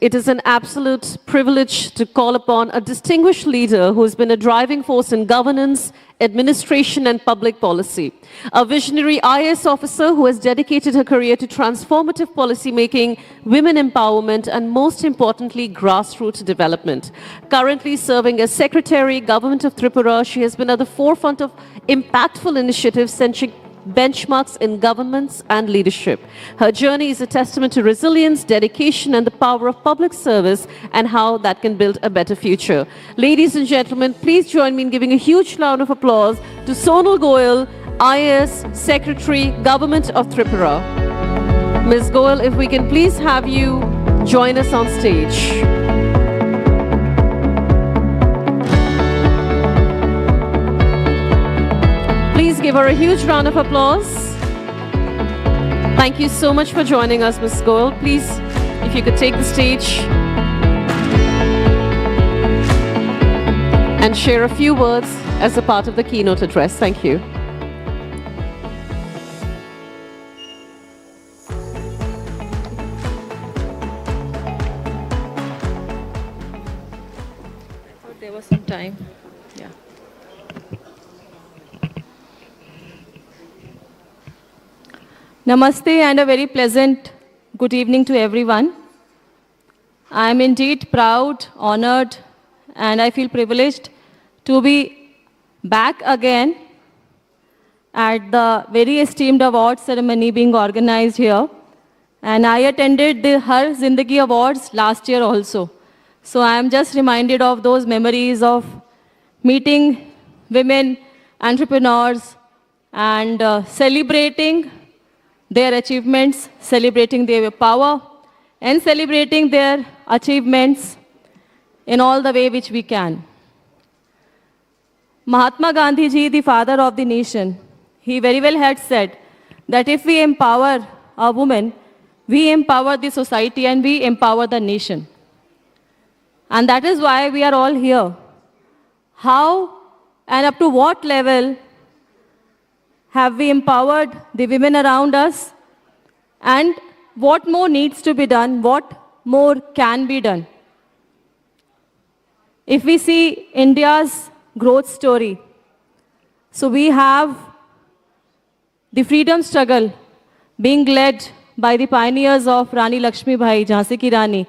It is an absolute privilege to call upon a distinguished leader who has been a driving force in governance, administration, and public policy. A visionary IAS officer who has dedicated her career to transformative policy making, women empowerment, and most importantly, grassroots development. Currently serving as Secretary, Government of Tripura, she has been at the forefront of impactful initiatives centering benchmarks in governments and leadership. Her journey is a testament to resilience, dedication, and the power of public service and how that can build a better future. Ladies and gentlemen, please join me in giving a huge round of applause to Sonal Goel, IAS Secretary, Government of Tripura. Ms. Goel, if we can please have you join us on stage. Please give her a huge round of applause. Thank you so much for joining us, Ms. Goel. Please, if you could take the stage and share a few words as a part of the keynote address. Thank you. I thought there was some time. Yeah. Namaste and a very pleasant good evening to everyone. I am indeed proud, honored, and I feel privileged to be back again at the very esteemed award ceremony being organized here. And I attended the Zindagi Awards last year also. So I am just reminded of those memories of meeting women entrepreneurs and celebrating their achievements, celebrating their power, and celebrating their achievements in all the way which we can. Mahatma Gandhi ji, the father of the nation, he very well had said that if we empower a woman, we empower the society and we empower the nation. And that is why we are all here. How and up to what level have we empowered the women around us? And what more needs to be done? What more can be done? If we see India's growth story, so we have the freedom struggle being led by the pioneers of Rani Lakshmi Bai, Jhansi Ki Rani,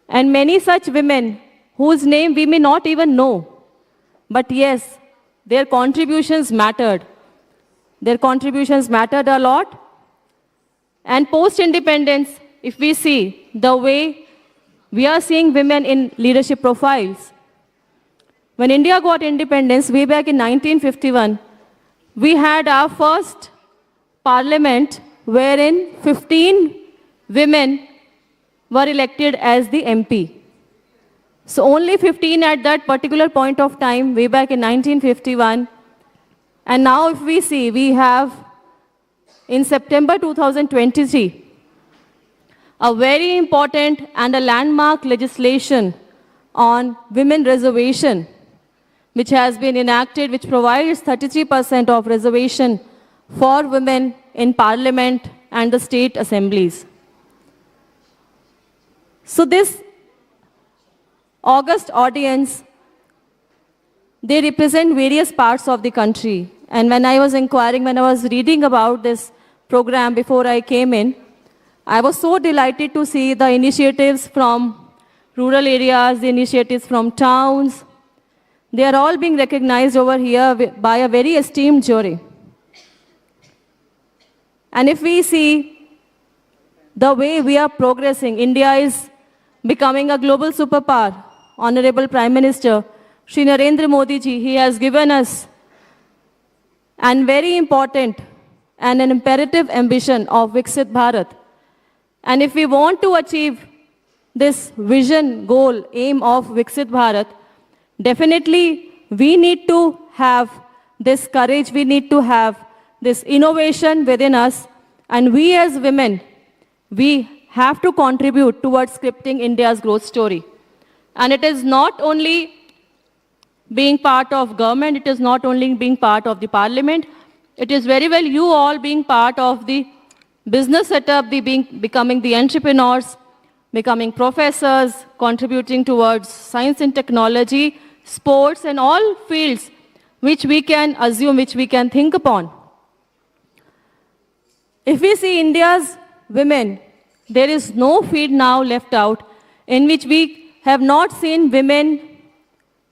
and many such women whose name we may not even know. But yes, their contributions mattered. Their contributions mattered a lot. And post-independence, if we see the way we are seeing women in leadership profiles, when India got independence way back in 1951, we had our first parliament wherein 15 women were elected as the MP. So only 15 at that particular point of time, way back in 1951. And now if we see, we have in September 2023, a very important and a landmark legislation on women reservation, which has been enacted, which provides 33% of reservation for women in parliament and the state assemblies. So this August audience, they represent various parts of the country. And when I was inquiring, when I was reading about this program before I came in, I was so delighted to see the initiatives from rural areas, the initiatives from towns. They are all being recognized over here by a very esteemed jury. And if we see the way we are progressing, India is becoming a global superpower. Honorable Prime Minister, Shri Narendra Modi ji, he has given us an very important and an imperative ambition of Viksit Bharat. And if we want to achieve this vision, goal, aim of Viksit Bharat, definitely we need to have this courage, we need to have this innovation within us, and we as women, we have to contribute towards scripting India's growth story. And it is not only being part of government, it is not only being part of the parliament, it is very well you all being part of the business setup, becoming the entrepreneurs, becoming professors, contributing towards science and technology, sports, and all fields which we can assume, which we can think upon. If we see India's women, there is no field now left out in which we have not seen women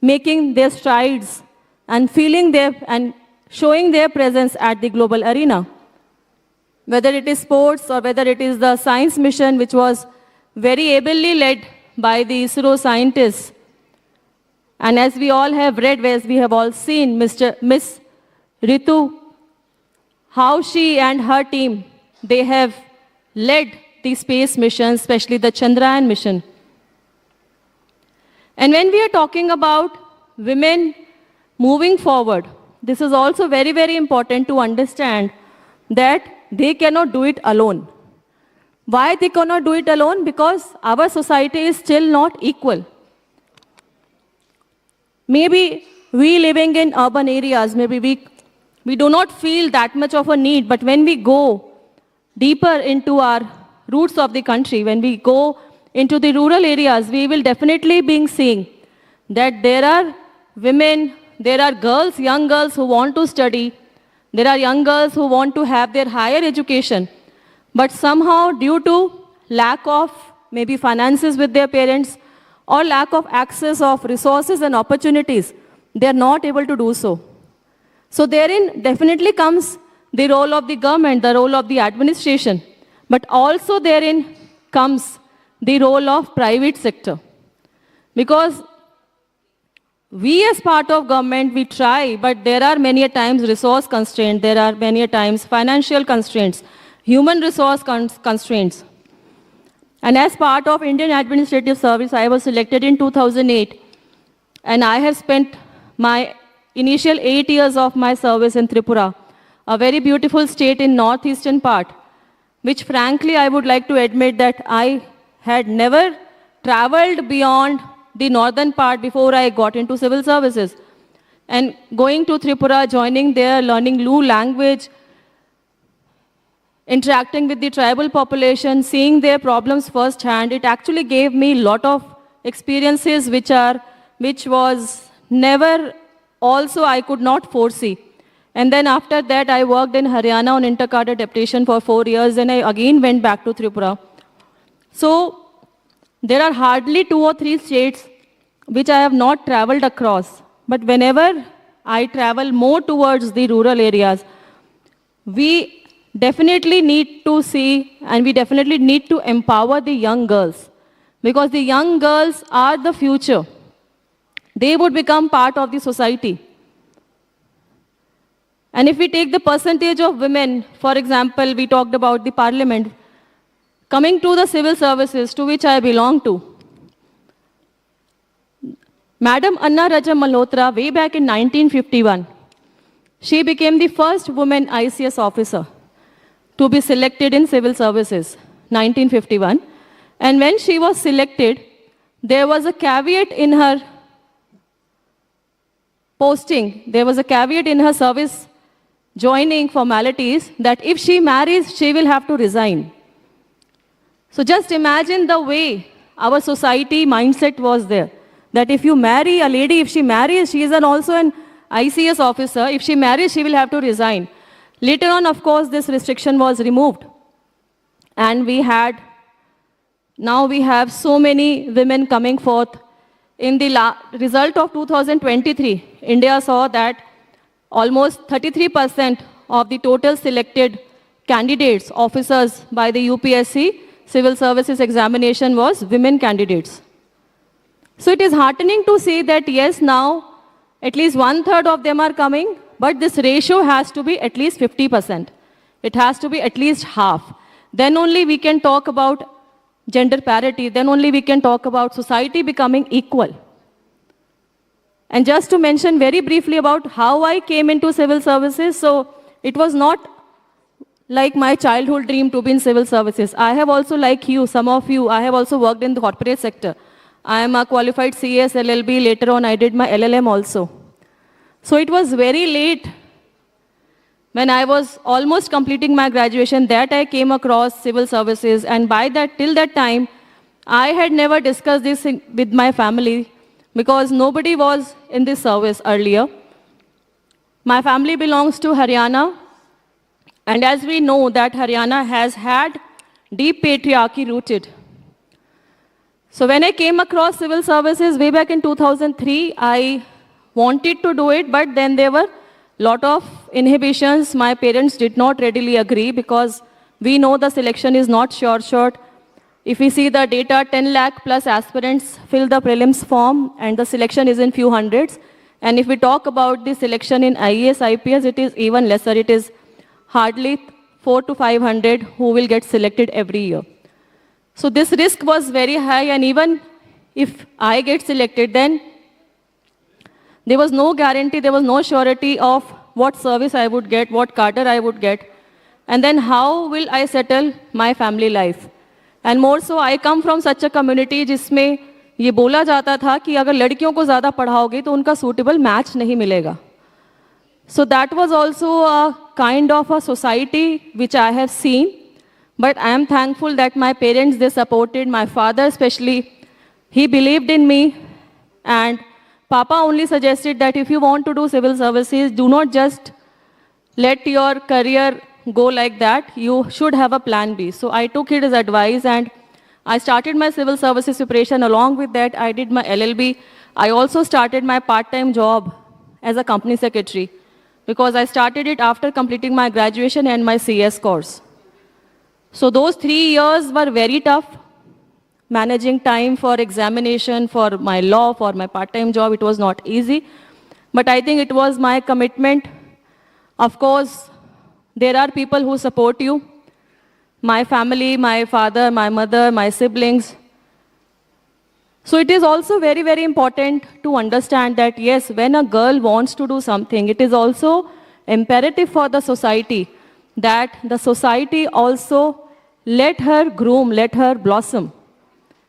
making their strides and feeling their and showing their presence at the global arena. Whether it is sports or whether it is the science mission, which was very ably led by the ISRO scientists. And as we all have read, as we have all seen, Miss Ritu, how she and her team, they have led the space mission, especially the Chandrayaan mission. And when we are talking about women moving forward, this is also very, very important to understand that they cannot do it alone. Why they cannot do it alone? Because our society is still not equal. Maybe we living in urban areas, maybe we do not feel that much of a need, but when we go deeper into our roots of the country, when we go into the rural areas, we will definitely be seeing that there are women, there are girls, young girls who want to study, there are young girls who want to have their higher education, but somehow due to lack of maybe finances with their parents or lack of access of resources and opportunities, they are not able to do so. So therein definitely comes the role of the government, the role of the administration, but also therein comes the role of private sector. Because we as part of government, we try, but there are many a times resource constraints, there are many a times financial constraints, human resource constraints. And as part of Indian Administrative Service, I was selected in 2008, and I have spent my initial 8 years of my service in Tripura, a very beautiful state in northeastern part, which frankly I would like to admit that I had never traveled beyond the northern part before I got into civil services. And going to Tripura, joining there, learning Lu language, interacting with the tribal population, seeing their problems firsthand, it actually gave me a lot of experiences which was never also I could not foresee. And then after that, I worked in Haryana on intercadre deputation for 4 years, and I again went back to Tripura. So there are hardly 2 or 3 states which I have not traveled across. But whenever I travel more towards the rural areas, we definitely need to see and we definitely need to empower the young girls. Because the young girls are the future. They would become part of the society. And if we take the percentage of women, for example, we talked about the parliament, coming to the civil services to which I belong to, Madam Anna Raja Malhotra, way back in 1951, she became the first woman ICS officer to be selected in civil services, 1951. And when she was selected, there was a caveat in her posting, there was a caveat in her service joining formalities that if she marries, she will have to resign. So just imagine the way our society mindset was there. That if you marry a lady, if she marries, she is also an ICS officer. If she marries, she will have to resign. Later on, of course, this restriction was removed. And now we have so many women coming forth. In the result of 2023, India saw that almost 33% of the total selected candidates, officers by the UPSC civil services examination was women candidates. So it is heartening to see that yes, now at least 1/3 of them are coming, but this ratio has to be at least 50%. It has to be at least half. Then only we can talk about gender parity, then only we can talk about society becoming equal. And just to mention very briefly about how I came into civil services, so it was not like my childhood dream to be in civil services. I have also, like you, some of you, I have also worked in the corporate sector. I am a qualified CS, LLB, later on I did my LLM also. So it was very late when I was almost completing my graduation that I came across civil services, and by that, till that time, I had never discussed this with my family because nobody was in this service earlier. My family belongs to Haryana, and as we know that Haryana has had deep patriarchy rooted. So when I came across civil services way back in 2003, I wanted to do it, but then there were a lot of inhibitions. My parents did not readily agree because we know the selection is not sure shot. If we see the data, 10 lakh plus aspirants fill the prelims form and the selection is in few hundreds. And if we talk about the selection in IAS, IPS, it is even lesser. It is hardly 400 to 500 who will get selected every year. So this risk was very high, and even if I get selected, then there was no guarantee, there was no surety of what service I would get, what cadre I would get, and then how will I settle my family life. And more so, I come from such a community जिसमें ये बोला जाता था कि अगर लड़कियों को ज़्यादा पढ़ाओगे तो उनका suitable match नहीं मिलेगा. So that was also a kind of a society which I have seen. But I am thankful that my parents, they supported, my father especially, he believed in me. And Papa only suggested that if you want to do civil services, do not just let your career go like that. You should have a plan B. So I took his advice and I started my civil services preparation. Along with that, I did my LLB. I also started my part-time job as a company secretary because I started it after completing my graduation and my CS course. So those 3 years were very tough, managing time for examination, for my law, for my part-time job. It was not easy, but I think it was my commitment. Of course, there are people who support you. My family, my father, my mother, my siblings. So it is also very, very important to understand that yes, when a girl wants to do something, it is also imperative for the society that the society also let her groom, let her blossom.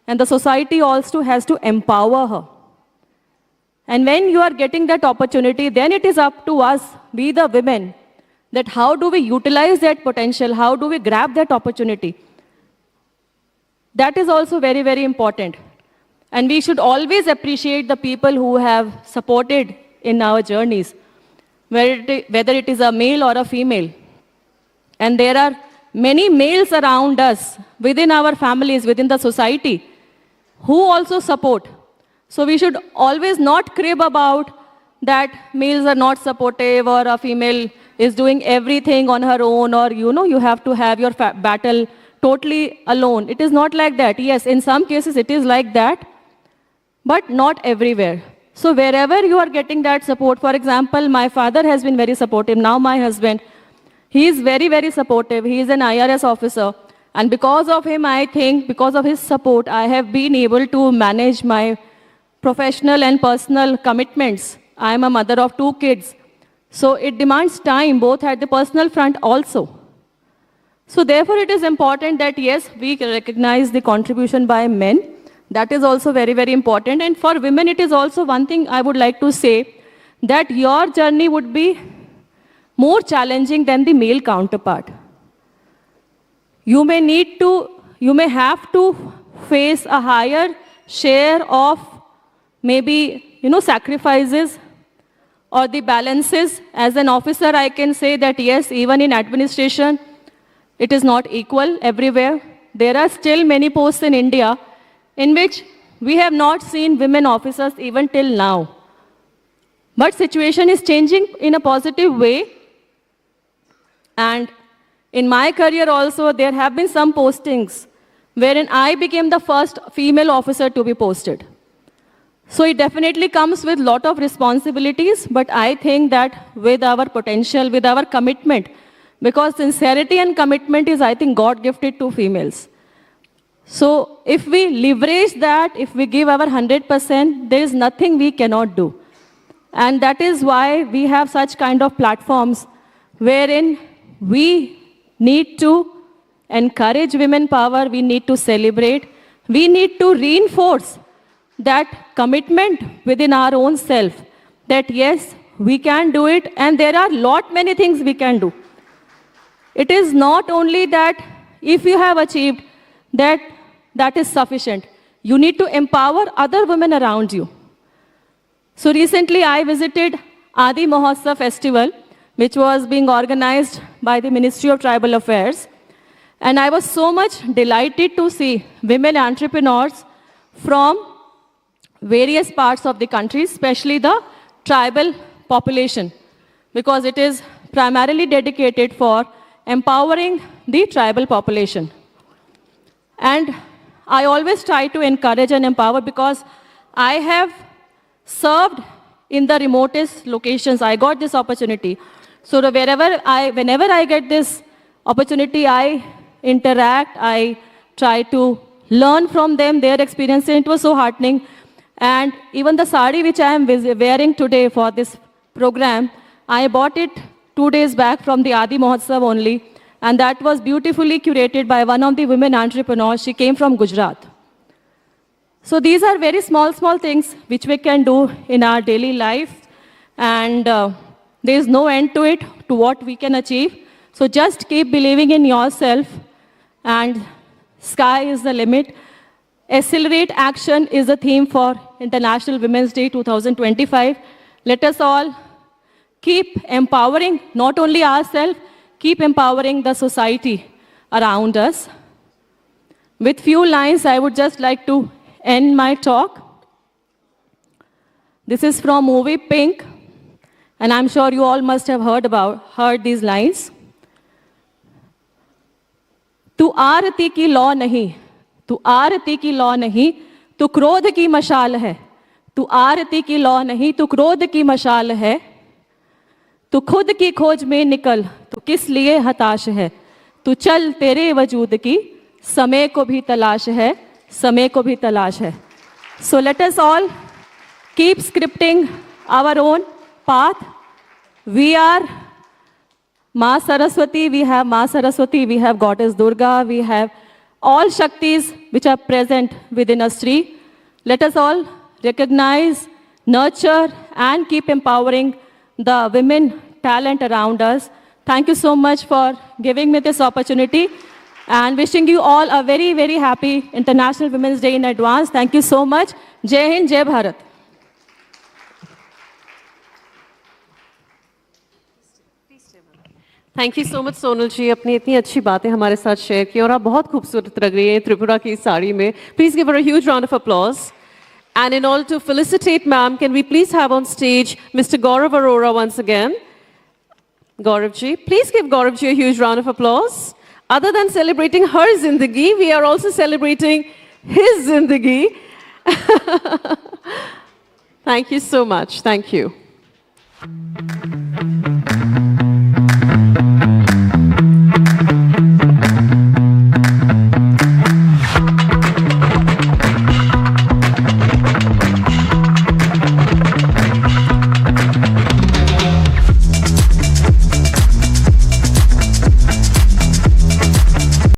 And the society also has to empower her. And when you are getting that opportunity, then it is up to us, we the women, that how do we utilize that potential, how do we grab that opportunity. That is also very, very important. And we should always appreciate the people who have supported in our journeys, whether it is a male or a female. And there are many males around us, within our families, within the society, who also support. So we should always not crib about that males are not supportive or a female is doing everything on her own, or you have to have your battle totally alone. It is not like that. Yes, in some cases it is like that, but not everywhere. So wherever you are getting that support, for example, my father has been very supportive. Now my husband, he is very, very supportive. He is an IRS officer. And because of him, I think, because of his support, I have been able to manage my professional and personal commitments. I am a mother of 2 kids. So it demands time, both at the personal front also. So therefore, it is important that, yes, we recognize the contribution by men. That is also very, very important. And for women, it is also one thing I would like to say, that your journey would be more challenging than the male counterpart. You may have to face a higher share of maybe, sacrifices or the balances. As an officer, I can say that yes, even in administration, it is not equal everywhere. There are still many posts in India in which we have not seen women officers even till now. But situation is changing in a positive way. And in my career also, there have been some postings wherein I became the first female officer to be posted. So it definitely comes with a lot of responsibilities, but I think that with our potential, with our commitment, because sincerity and commitment is, I think, God-gifted to females. So if we leverage that, if we give our 100%, there is nothing we cannot do. And that is why we have such kind of platforms wherein we need to encourage women power, we need to celebrate, we need to reinforce that commitment within our own self, that yes, we can do it, and there are many things we can do. It is not only that if you have achieved that that is sufficient. You need to empower other women around you. So recently I visited Adi Mahotsav festival, which was being organized by the Ministry of Tribal Affairs. And I was so much delighted to see women entrepreneurs from various parts of the country, especially the tribal population, because it is primarily dedicated for empowering the tribal population. And I always try to encourage and empower because I have served in the remotest locations. I got this opportunity. So whenever I get this opportunity, I interact, I try to learn from them, their experience, and it was so heartening. And even the sari which I am wearing today for this program, I bought it 2 days back from the Adi Mahotsav only, and that was beautifully curated by one of the women entrepreneurs. She came from Gujarat. So these are very small things which we can do in our daily life, and there is no end to it, to what we can achieve. So just keep believing in yourself, and sky is the limit. Accelerate action is the theme for International Women's Day 2025. Let us all keep empowering not only ourselves, keep empowering the society around us. With few lines, I would just like to end my talk. This is from movie Pink, and I'm sure you all must have heard these lines. तू आरती की लौ नहीं, तू आरती की लौ नहीं, तू क्रोध की मशाल है. तू आरती की लौ नहीं, तू क्रोध की मशाल है. तू खुद की खोज में निकल, तू किस लिए हताश है. तू चल, तेरे वजूद की समय को भी तलाश है, समय को भी तलाश है. So let us all keep scripting our own path. We are Ma Saraswati, we have Ma Saraswati, we have Goddess Durga, we have all Shaktis which are present within us three. Let us all recognize, nurture, and keep empowering the women talent around us. Thank you so much for giving me this opportunity, and wishing you all a very, very happy International Women's Day in advance. Thank you so much. Jai Hind, Jai Bharat. Thank you so much Sonal ji, अपनी इतनी अच्छी बातें हमारे साथ share की, और आप बहुत खूबसूरत लग रही हैं त्रिपुरा की साड़ी में. Please give her a huge round of applause. And in order to felicitate ma'am, can we please have on stage Mr. Gaurav Arora once again? Gaurav ji, please give Gaurav ji a huge round of applause. Other than celebrating her Zindagi, we are also celebrating his Zindagi. Thank you so much. Thank you.